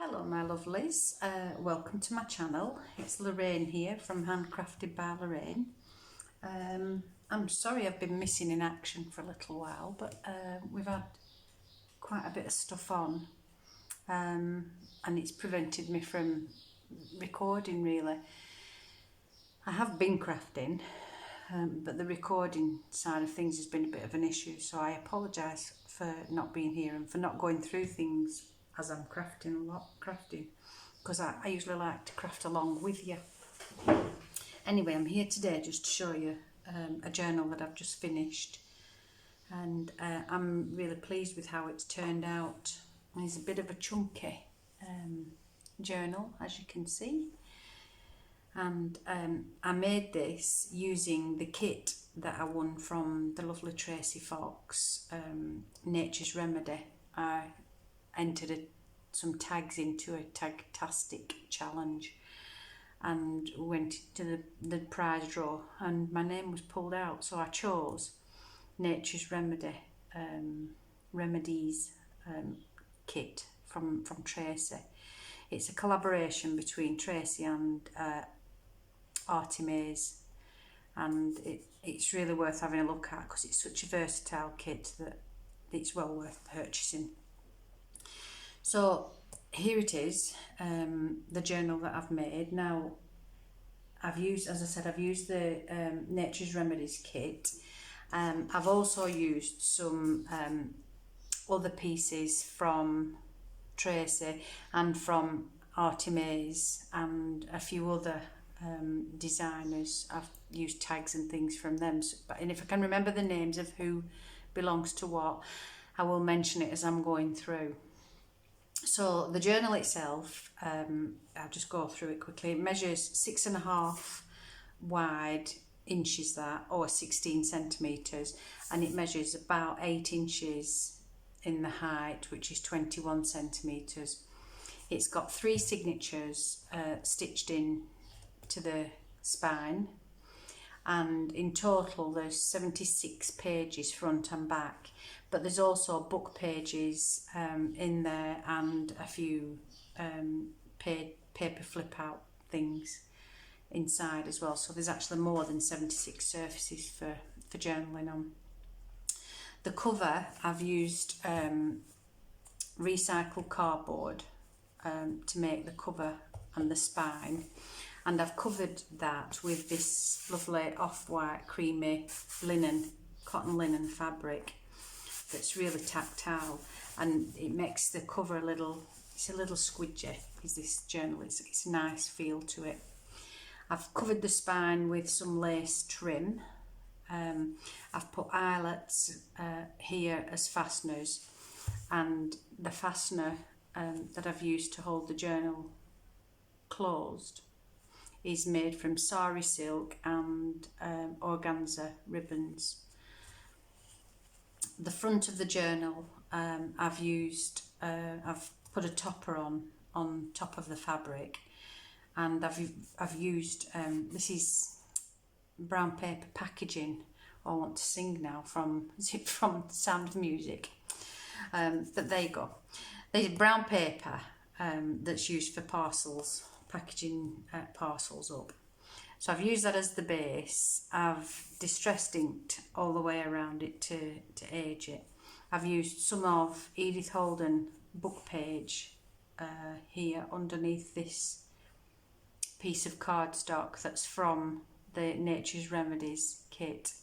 Hello my lovelies, welcome to my channel. It's Lorraine here from Handcrafted by Lorraine. I'm sorry I've been missing in action for a little while, but we've had quite a bit of stuff on and it's prevented me from recording really. I have been crafting, but the recording side of things has been a bit of an issue, so I apologise for not being here and for not going through things as I'm crafting because I usually like to craft along with you. Anyway, I'm here today just to show you a journal that I've just finished, and I'm really pleased with how it's turned out. It's a bit of a chunky journal, as you can see, and I made this using the kit that I won from the lovely Tracy Fox, Nature's Remedy. I entered some tags into a tag-tastic challenge and went to the prize draw, and my name was pulled out, so I chose Nature's Remedies Kit from Tracy. It's a collaboration between Tracy and Artemis, and it's really worth having a look at because it's such a versatile kit that it's well worth purchasing. So here it is, the journal that I've made. Now I've used, as I said, I've used the Nature's Remedies Kit. I've also used some other pieces from Tracy and from Artemis and a few other designers. I've used tags and things from them, and if I can remember the names of who belongs to what, I will mention it as I'm going through. So the journal itself, I'll just go through it quickly. It measures 6.5 wide inches, that, or 16 centimetres, and it measures about 8 inches in the height, which is 21 centimetres. It's got 3 signatures stitched in to the spine, and in total there's 76 pages front and back, but there's also book pages in there and a few paper flip out things inside as well, so there's actually more than 76 surfaces for journaling on. The cover, I've used recycled cardboard to make the cover and the spine, and I've covered that with this lovely off-white creamy cotton linen fabric that's really tactile, and it makes the cover a little squidgy. Is this journal, it's a nice feel to it. I've covered the spine with some lace trim. I've put eyelets here as fasteners, and the fastener that I've used to hold the journal closed is made from sari silk and organza ribbons. The front of the journal, I've put a topper on top of the fabric, and I've used this is brown paper packaging. I want to sing now from Sound of Music, but there you go. There's brown paper that's used for parcels, packaging parcels up. So I've used that as the base. I've distressed inked all the way around it to age it. I've used some of Edith Holden book page here underneath this piece of cardstock that's from the Nature's Remedies kit,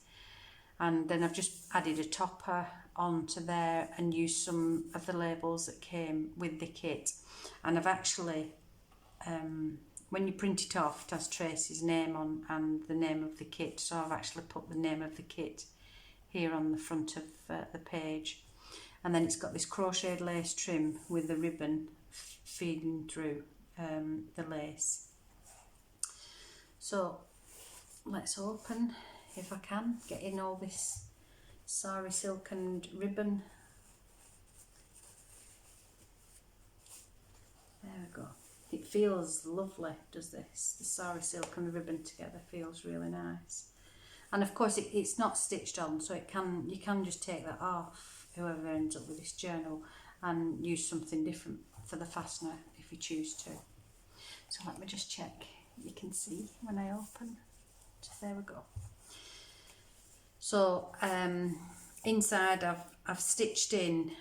and then I've just added a topper onto there and used some of the labels that came with the kit, and I've actually when you print it off, it has Tracy's name on and the name of the kit, so I've actually put the name of the kit here on the front of the page, and then it's got this crocheted lace trim with the ribbon feeding through the lace. So let's open, if I can, get in all this sari silk and ribbon. There we go. It feels lovely, does this? The sari silk and the ribbon together feels really nice. And of course it's not stitched on, so you can just take that off, whoever ends up with this journal, and use something different for the fastener if you choose to. So let me just check, you can see when I open, so there we go. So inside I've stitched in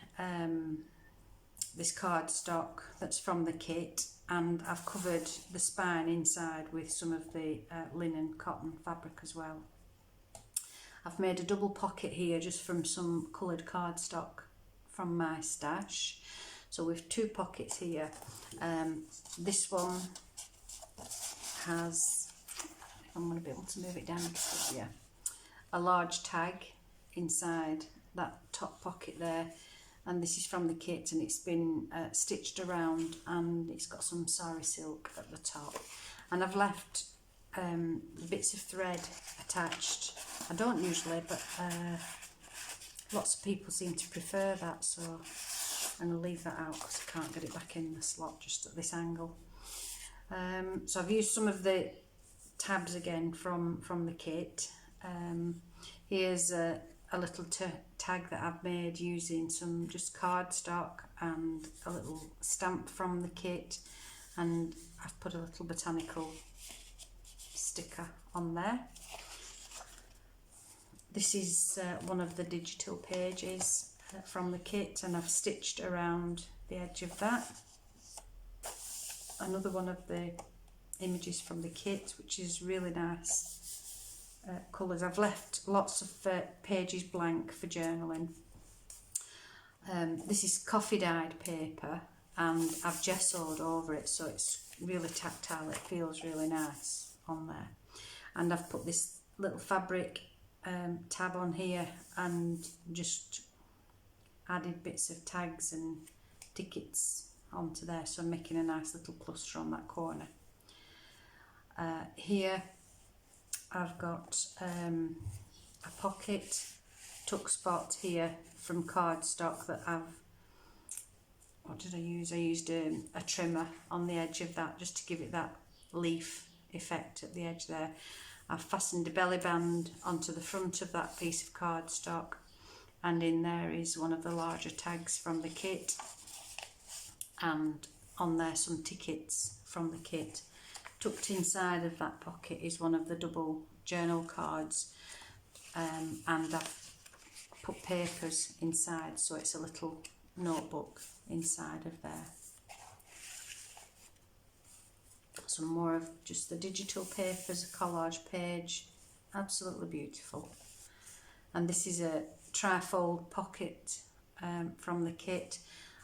this cardstock that's from the kit, and I've covered the spine inside with some of the linen cotton fabric as well. I've made a double pocket here just from some coloured cardstock from my stash. So with 2 pockets here. This one has, if I'm going to be able to move it down, yeah, a large tag inside that top pocket there, and this is from the kit, and it's been stitched around, and it's got some sari silk at the top, and I've left the bits of thread attached. I don't usually, but lots of people seem to prefer that, so I'm going to leave that out because I can't get it back in the slot just at this angle. So I've used some of the tabs again from the kit. Here's a little tag that I've made using some just cardstock and a little stamp from the kit, and I've put a little botanical sticker on there. This is one of the digital pages from the kit, and I've stitched around the edge of that. Another one of the images from the kit, which is really nice colours. I've left lots of pages blank for journaling. This is coffee dyed paper, and I've gessoed over it, so it's really tactile, it feels really nice on there. And I've put this little fabric tab on here and just added bits of tags and tickets onto there, so I'm making a nice little cluster on that corner. Here I've got a pocket tuck spot here from cardstock that what did I use? I used a trimmer on the edge of that just to give it that leaf effect at the edge there. I've fastened a belly band onto the front of that piece of cardstock, and in there is one of the larger tags from the kit, and on there some tickets from the kit. Tucked inside of that pocket is one of the double journal cards, and I've put papers inside, so it's a little notebook inside of there. Some more of just the digital papers, a collage page, absolutely beautiful. And this is a trifold pocket from the kit.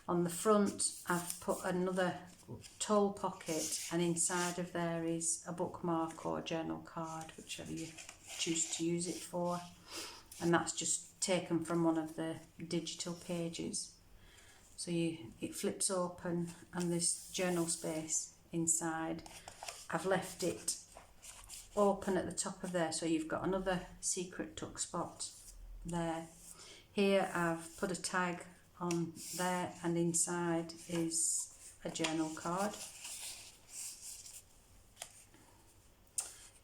On the front I've put another tall pocket, and inside of there is a bookmark or a journal card, whichever you choose to use it for, and that's just taken from one of the digital pages. So it flips open and there's journal space inside. I've left it open at the top of there, so you've got another secret tuck spot there. Here I've put a tag on there, and inside is a journal card.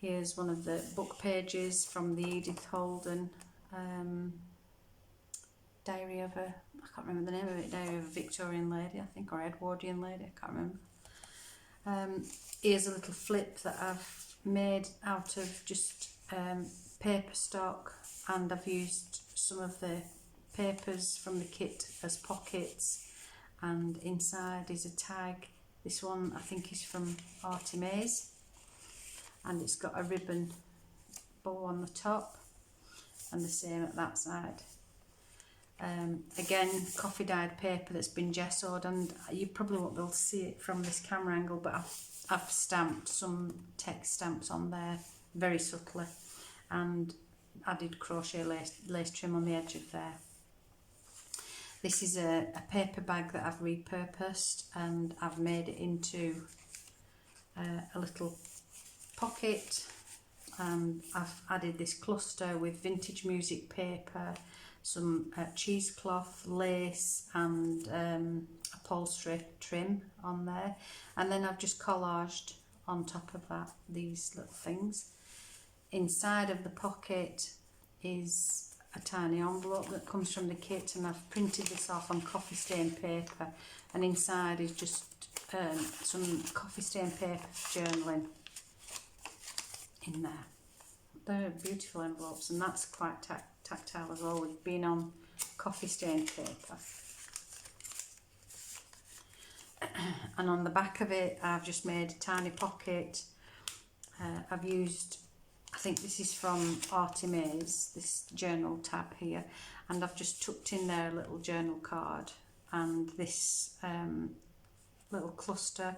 Here's one of the book pages from the Edith Holden diary of a, I can't remember the name of it, diary of a Victorian lady, I think, or Edwardian lady, I can't remember. Here's a little flip that I've made out of just paper stock, and I've used some of the papers from the kit as pockets, and inside is a tag. This one I think is from Artemis, and it's got a ribbon bow on the top, and the same at that side. Again, coffee dyed paper that's been gessoed, and you probably won't be able to see it from this camera angle, but I've stamped some text stamps on there very subtly, and added crochet lace trim on the edge of there. This is a paper bag that I've repurposed, and I've made it into a little pocket, and I've added this cluster with vintage music paper, some cheesecloth, lace, and upholstery trim on there, and then I've just collaged on top of that these little things. Inside of the pocket is a tiny envelope that comes from the kit, and I've printed this off on coffee stain paper, and inside is just some coffee stain paper for journaling in there. They're beautiful envelopes, and that's quite tactile as well, with being on coffee stain paper. And on the back of it I've just made a tiny pocket. I've used, I think this is from Remedies, this journal tab here, and I've just tucked in there a little journal card and this little cluster.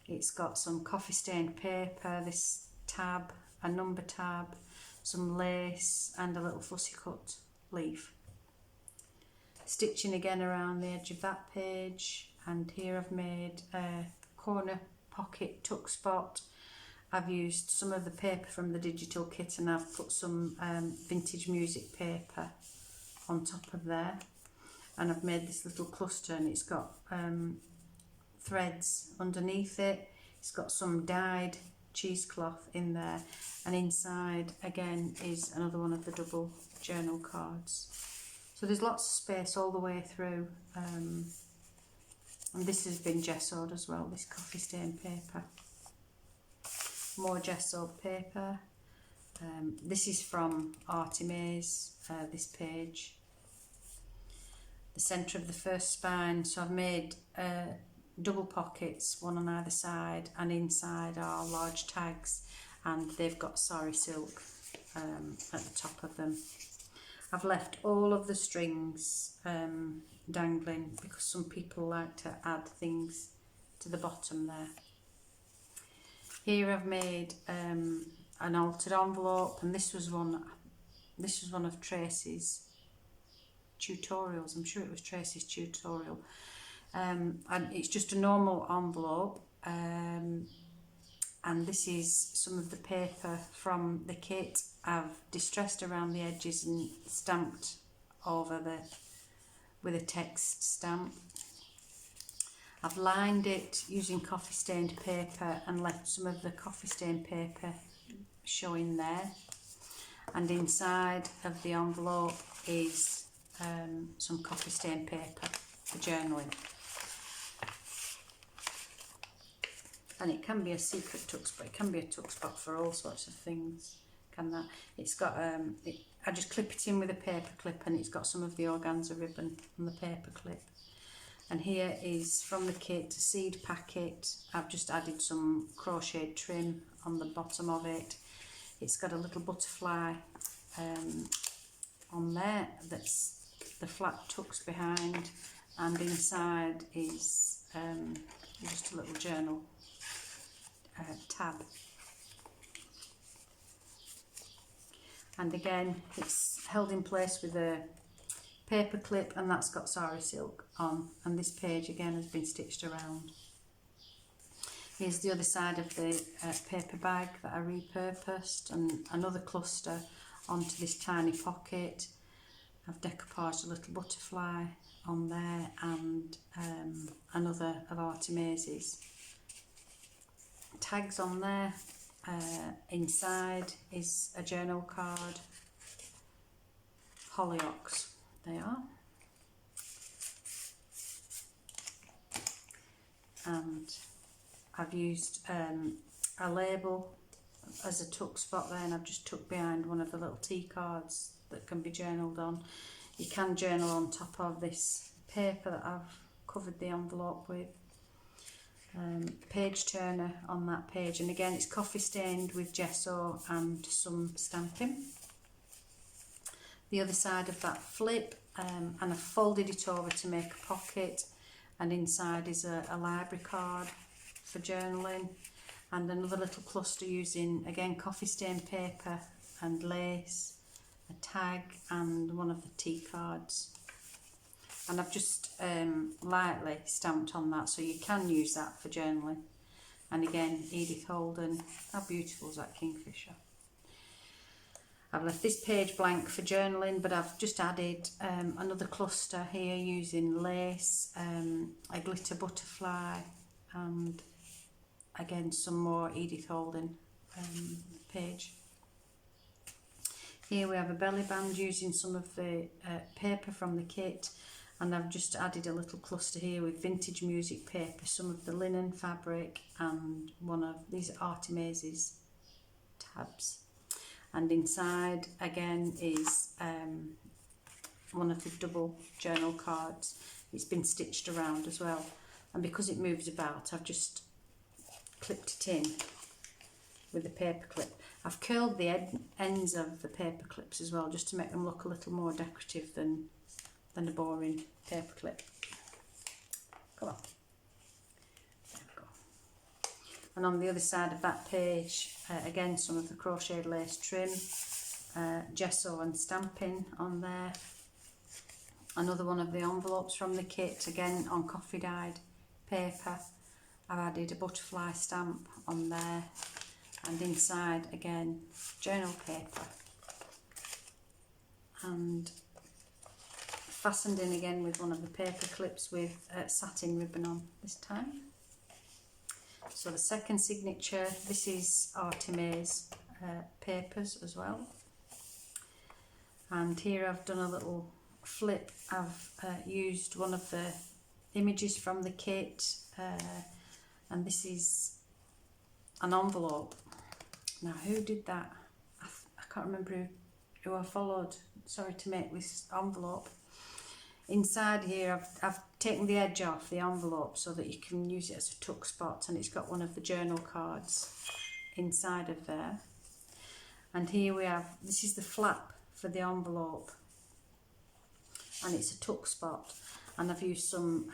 It's got some coffee stained paper, this tab, a number tab, some lace and a little fussy cut leaf. Stitching again around the edge of that page, and here I've made a corner pocket tuck spot. I've used some of the paper from the digital kit, and I've put some vintage music paper on top of there, and I've made this little cluster, and it's got threads underneath it. It's got some dyed cheesecloth in there, and inside again is another one of the double journal cards. So there's lots of space all the way through, and this has been gessoed as well, this coffee stain paper. More gessoed paper. This is from Remedies, this page. The centre of the first spine, so I've made double pockets, one on either side, and inside are large tags, and they've got sari silk at the top of them. I've left all of the strings dangling because some people like to add things to the bottom there. Here I've made an altered envelope, and this was one of Tracy's tutorials. I'm sure it was Tracy's tutorial. And it's just a normal envelope, and this is some of the paper from the kit. I've distressed around the edges and stamped over with a text stamp. I've lined it using coffee stained paper and left some of the coffee stained paper showing there, and inside of the envelope is some coffee stained paper for journaling. And it can be a secret tuck spot, it can be a tuck spot for all sorts of things, can that? It's got, I just clip it in with a paper clip, and it's got some of the organza ribbon on the paper clip. And here is from the kit, a seed packet. I've just added some crocheted trim on the bottom of it. It's got a little butterfly on there that's the flat tucks behind, and inside is just a little journal tab. And again, it's held in place with a paper clip, and that's got sari silk on, and this page again has been stitched around. Here's the other side of the paper bag that I repurposed, and another cluster onto this tiny pocket. I've decoupaged a little butterfly on there, and another of Remedies tags on there. Inside is a journal card, Hollyoaks they are, and I've used a label as a tuck spot there, and I've just tucked behind one of the little tea cards that can be journaled on. You can journal on top of this paper that I've covered the envelope with. Page turner on that page, and again it's coffee stained with gesso and some stamping. The other side of that flip, and I've folded it over to make a pocket, and inside is a library card for journaling, and another little cluster using again coffee stained paper and lace, a tag and one of the tea cards. And I've just lightly stamped on that, so you can use that for journaling. And again, Edith Holden, how beautiful is that kingfisher? I've left this page blank for journaling, but I've just added another cluster here using lace, a glitter butterfly, and again some more Edith Holden page. Here we have a belly band using some of the paper from the kit, and I've just added a little cluster here with vintage music paper, some of the linen fabric, and one of these Artemises tabs. And inside again is one of the double journal cards. It's been stitched around as well, and because it moves about, I've just clipped it in with a paper clip. I've curled the ends of the paper clips as well, just to make them look a little more decorative than a boring paper clip. Come on. There we go. And on the other side of that page, again, some of the crocheted lace trim, gesso and stamping on there. Another one of the envelopes from the kit, again on coffee dyed paper. I've added a butterfly stamp on there, and inside again journal paper, and fastened in again with one of the paper clips with satin ribbon on this time. So the second signature, this is Artemis papers as well, and here I've done a little flip. I've used one of the images from the kit, and this is an envelope. Now, who did that? I can't remember who I followed, sorry, to make this envelope. Inside here I've taken the edge off the envelope so that you can use it as a tuck spot, and it's got one of the journal cards inside of there. And here we have, this is the flap for the envelope, and it's a tuck spot, and I've used some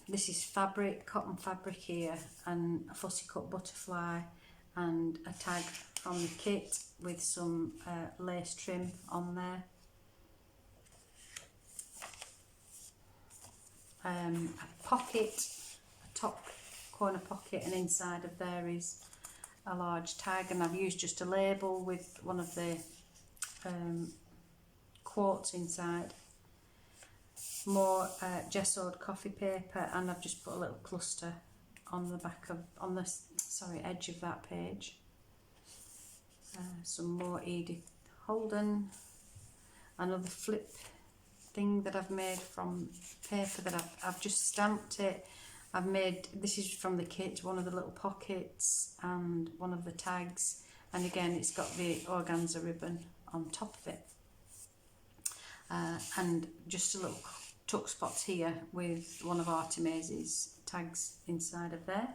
this is fabric, cotton fabric here, and a fussy cut butterfly, and a tag from the kit with some lace trim on there. A pocket, a top corner pocket, and inside of there is a large tag, and I've used just a label with one of the quotes inside. More gessoed coffee paper, and I've just put a little cluster on the back of, on the edge of that page. Some more Edith Holden, another flip thing that I've made from paper that I've just stamped it. I've made, this is from the kit, one of the little pockets and one of the tags, and again it's got the organza ribbon on top of it, and just a little tuck spots here with one of Artemis's tags inside of there.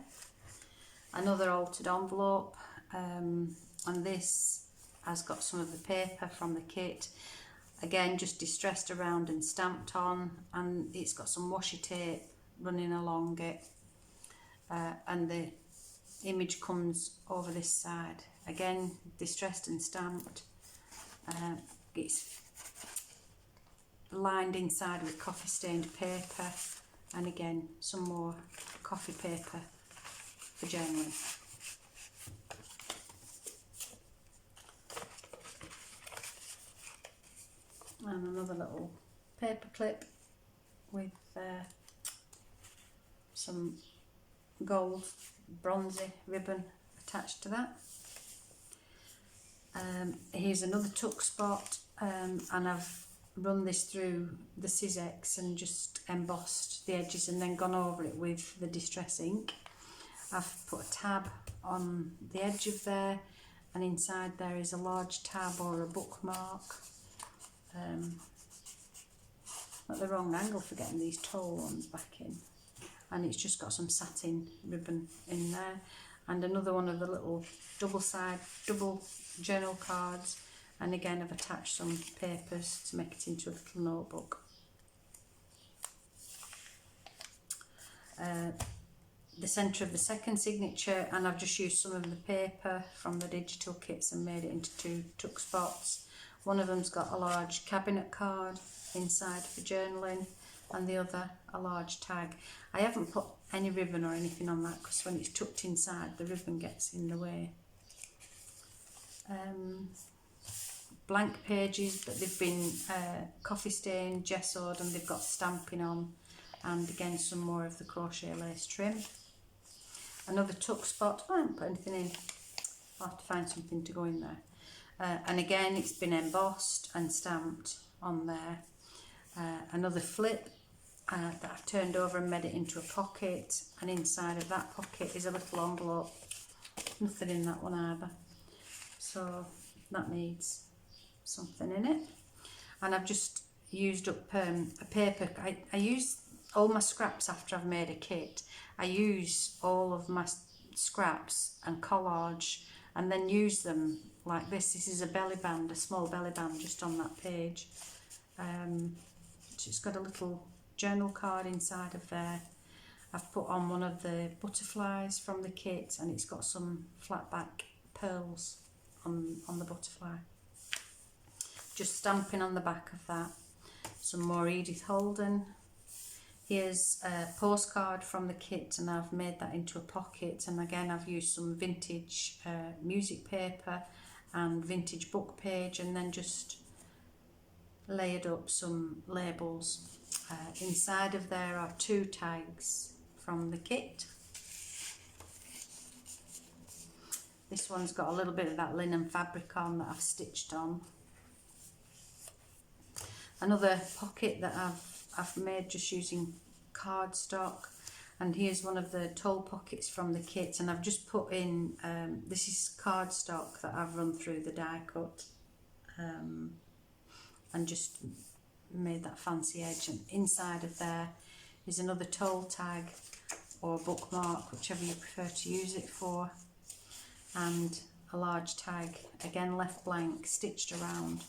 Another altered envelope, and this has got some of the paper from the kit, again just distressed around and stamped on, and it's got some washi tape running along it, and the image comes over this side, again distressed and stamped. It's lined inside with coffee stained paper, and again some more coffee paper for journaling. And another little paper clip with some gold bronzy ribbon attached to that. Here's another tuck spot, and I've run this through the Sizex and just embossed the edges and then gone over it with the distress ink. I've put a tab on the edge of there, and inside there is a large tab or a bookmark. At the wrong angle for getting these tall ones back in, and it's just got some satin ribbon in there, and another one of the little double journal cards, and again I've attached some papers to make it into a little notebook. The centre of the second signature, and I've just used some of the paper from the digital kits and made it into two tuck spots. One of them's got a large cabinet card inside for journaling, and the other a large tag. I haven't put any ribbon or anything on that because when it's tucked inside the ribbon gets in the way. Blank pages, but they've been coffee stained, gessoed, and they've got stamping on, and again some more of the crochet lace trim. Another tuck spot, I haven't put anything in, I'll have to find something to go in there. and again it's been embossed and stamped on there. Another flip that I've turned over and made it into a pocket, and inside of that pocket is a little envelope. Nothing in that one either, so that needs something in it. And I've just used up a paper. I use all my scraps after I've made a kit. I use all of my scraps and collage and then use them like this. This is a belly band, a small belly band just on that page. It's got a little journal card inside of there. I've put on one of the butterflies from the kit, and it's got some flat back pearls on the butterfly. Just stamping on the back of that. Some more Edith Holden. Here's a postcard from the kit, and I've made that into a pocket, and again I've used some vintage music paper and vintage book page, and then just layered up some labels. Inside of there are 2 tags from the kit. This one's got a little bit of that linen fabric on that I've stitched on. Another pocket that I've made just using cardstock, and here's one of the tall pockets from the kit, and I've just put in, this is cardstock that I've run through the die cut and just made that fancy edge, and inside of there is another tall tag or bookmark, whichever you prefer to use it for, and a large tag, again left blank, stitched around.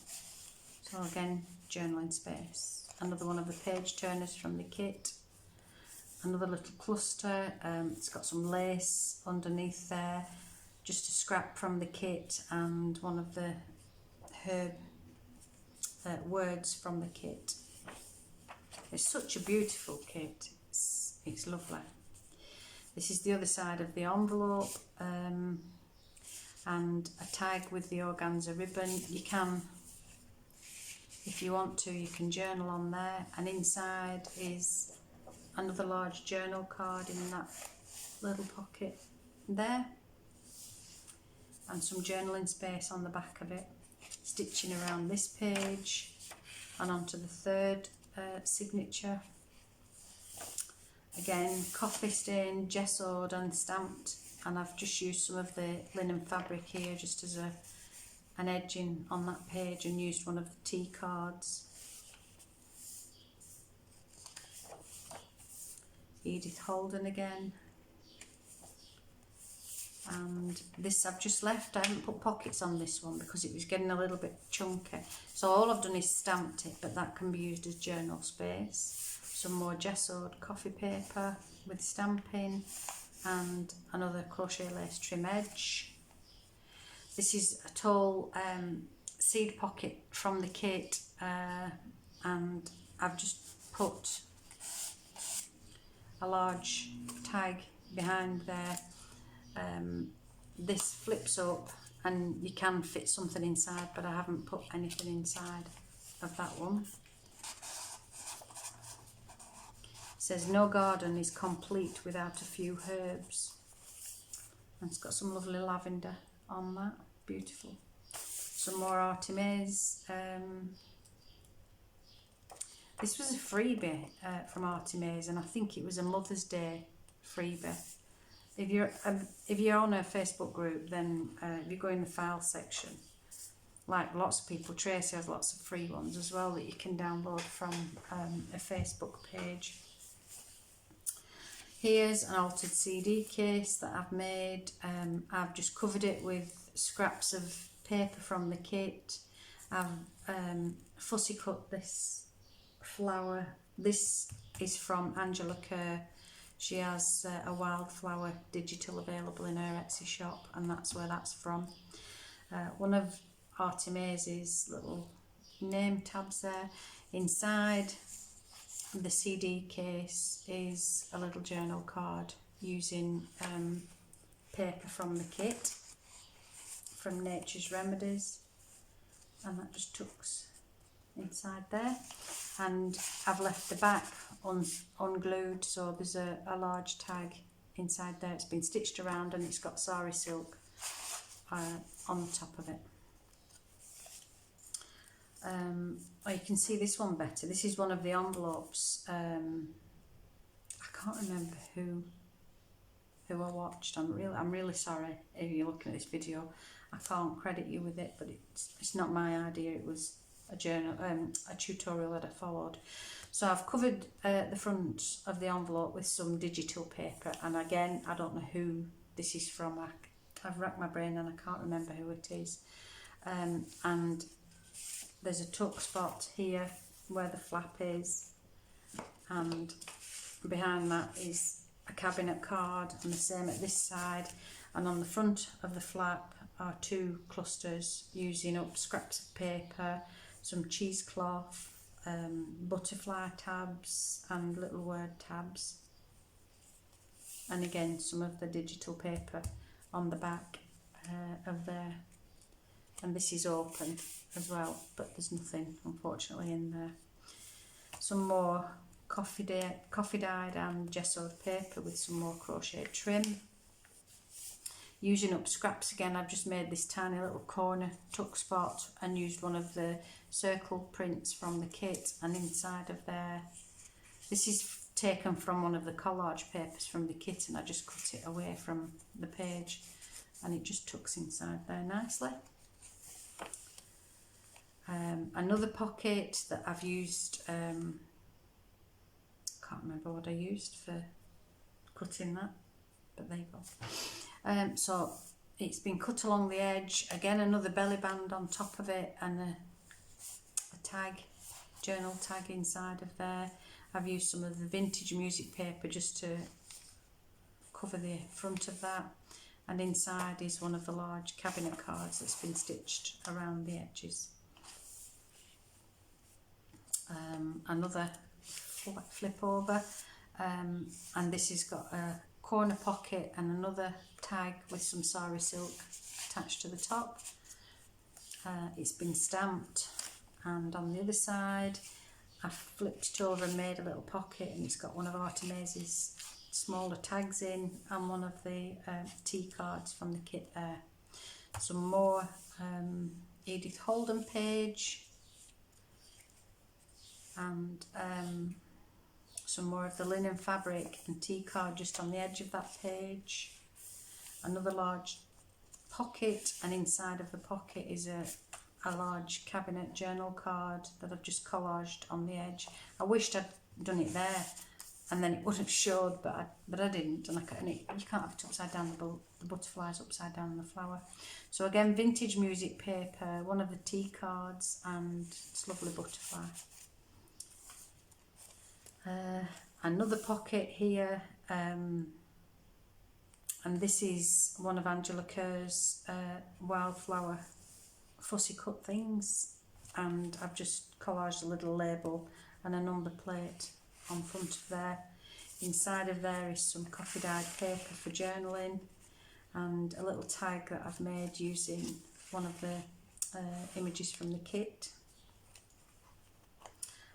So again, journaling space. Another one of the page turners from the kit. Another little cluster. It's got some lace underneath there. Just a scrap from the kit, and one of the herb words from the kit. It's such a beautiful kit. It's lovely. This is the other side of the envelope, and a tag with the organza ribbon. You can, if you want to, you can journal on there, and inside is another large journal card in that little pocket there, and some journaling space on the back of it, stitching around this page and onto the third signature. Again, coffee stained, gessoed and stamped, and I've just used some of the linen fabric here just as an edging on that page, and used one of the tea cards. Edith Holden again. And this I've just left. I haven't put pockets on this one because it was getting a little bit chunky. So all I've done is stamped it, but that can be used as journal space. Some more gessoed coffee paper with stamping, and another crochet lace trim edge. This is a tall seed pocket from the kit, and I've just put a large tag behind there. This flips up and you can fit something inside, but I haven't put anything inside of that one. It says no garden is complete without a few herbs, and it's got some lovely lavender on that. Beautiful. Some more Artemis. This was a freebie from Artemis, and I think it was a Mother's Day freebie. If you're on a Facebook group, then if you go in the file section, like lots of people, Tracy has lots of free ones as well that you can download from a Facebook page. Here's an altered CD case that I've made. I've just covered it with scraps of paper from the kit. I've fussy cut this flower. This is from Angela Kerr. She has a wildflower digital available in her Etsy shop, and that's where that's from. One of Artemis's little name tabs there. Inside the CD case is a little journal card using paper from the kit from Nature's Remedies, and that just tucks inside there. And I've left the back unglued, so there's a large tag inside there. It's been stitched around and it's got sari silk on the top of it. Oh, you can see this one better. This is one of the envelopes. I can't remember who I watched. I'm really sorry if you're looking at this video. I can't credit you with it, but it's not my idea. It was a tutorial that I followed. So I've covered the front of the envelope with some digital paper, and again, I don't know who this is from. I've racked my brain and I can't remember who it is. And there's a tuck spot here where the flap is, and behind that is a cabinet card, and the same at this side. And on the front of the flap are 2 clusters using up scraps of paper, some cheesecloth, butterfly tabs and little word tabs, and again some of the digital paper on the back of there. And this is open as well, but there's nothing unfortunately in there. Some more coffee dyed and gessoed paper with some more crochet trim. Using up scraps again, I've just made this tiny little corner tuck spot and used one of the circle prints from the kit, and inside of there, this is taken from one of the collage papers from the kit, and I just cut it away from the page and it just tucks inside there nicely. Another pocket that I've used, can't remember what I used for cutting that, but there you go. So it's been cut along the edge, again another belly band on top of it, and a tag, journal tag inside of there. I've used some of the vintage music paper just to cover the front of that, and inside is one of the large cabinet cards that's been stitched around the edges. Another flip over, and this has got a corner pocket and another tag with some sari silk attached to the top. It's been stamped, and on the other side I've flipped it over and made a little pocket, and it's got one of Artemise's smaller tags in and one of the tea cards from the kit there. Some more Edith Holden page, and some more of the linen fabric and tea card just on the edge of that page. Another large pocket, and inside of the pocket is a large cabinet journal card that I've just collaged on the edge. I wished I'd done it there and then it would have showed, but I didn't, and you can't have it upside down, the butterflies upside down in the flower. So again, vintage music paper, one of the tea cards, and this lovely butterfly. Another pocket here, and this is one of Angela Kerr's wildflower fussy cut things, and I've just collaged a little label and a number plate on front of there. Inside of there is some coffee dyed paper for journaling, and a little tag that I've made using one of the images from the kit.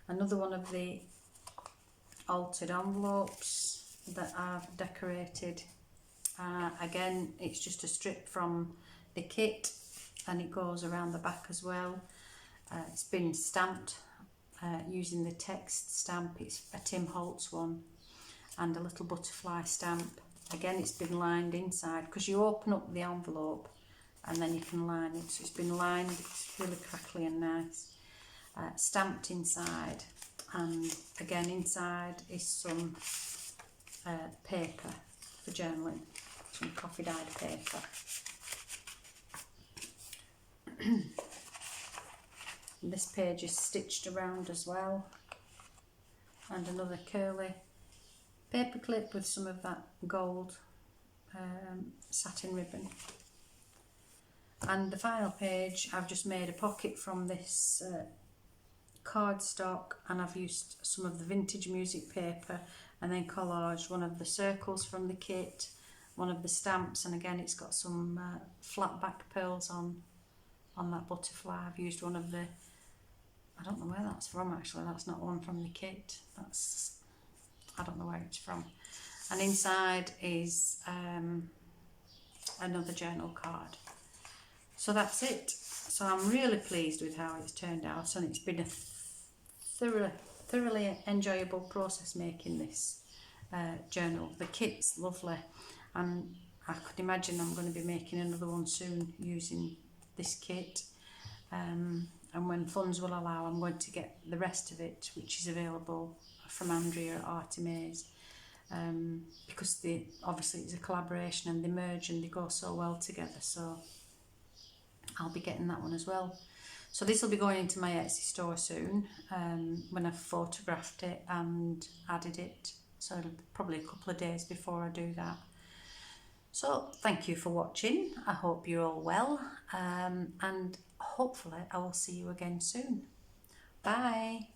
Another one of the altered envelopes that I've decorated. Again, it's just a strip from the kit, and it goes around the back as well. It's been stamped using the text stamp. It's a Tim Holtz one, and a little butterfly stamp. Again, it's been lined inside, because you open up the envelope and then you can line it. So it's been lined, it's really crackly and nice. Stamped inside, and again inside is some paper for journaling, some coffee dyed paper. This page is stitched around as well, and another curly paper clip with some of that gold satin ribbon. And the final page, I've just made a pocket from this cardstock, and I've used some of the vintage music paper, and then collaged one of the circles from the kit, one of the stamps, and again it's got some flat back pearls on that butterfly. I've used one of the, I don't know where that's from actually, that's not one from the kit, that's, I don't know where it's from. And inside is another journal card. So that's it. So I'm really pleased with how it's turned out, and it's been a thoroughly enjoyable process making this journal. The kit's lovely, and I could imagine I'm going to be making another one soon using this kit. And when funds will allow, I'm going to get the rest of it, which is available from Andrea at Artimaze, because obviously it's a collaboration and they merge and they go so well together. So I'll be getting that one as well. So this will be going into my Etsy store soon, when I've photographed it and added it. So it'll be probably a couple of days before I do that. So thank you for watching. I hope you're all well, and hopefully I will see you again soon. Bye.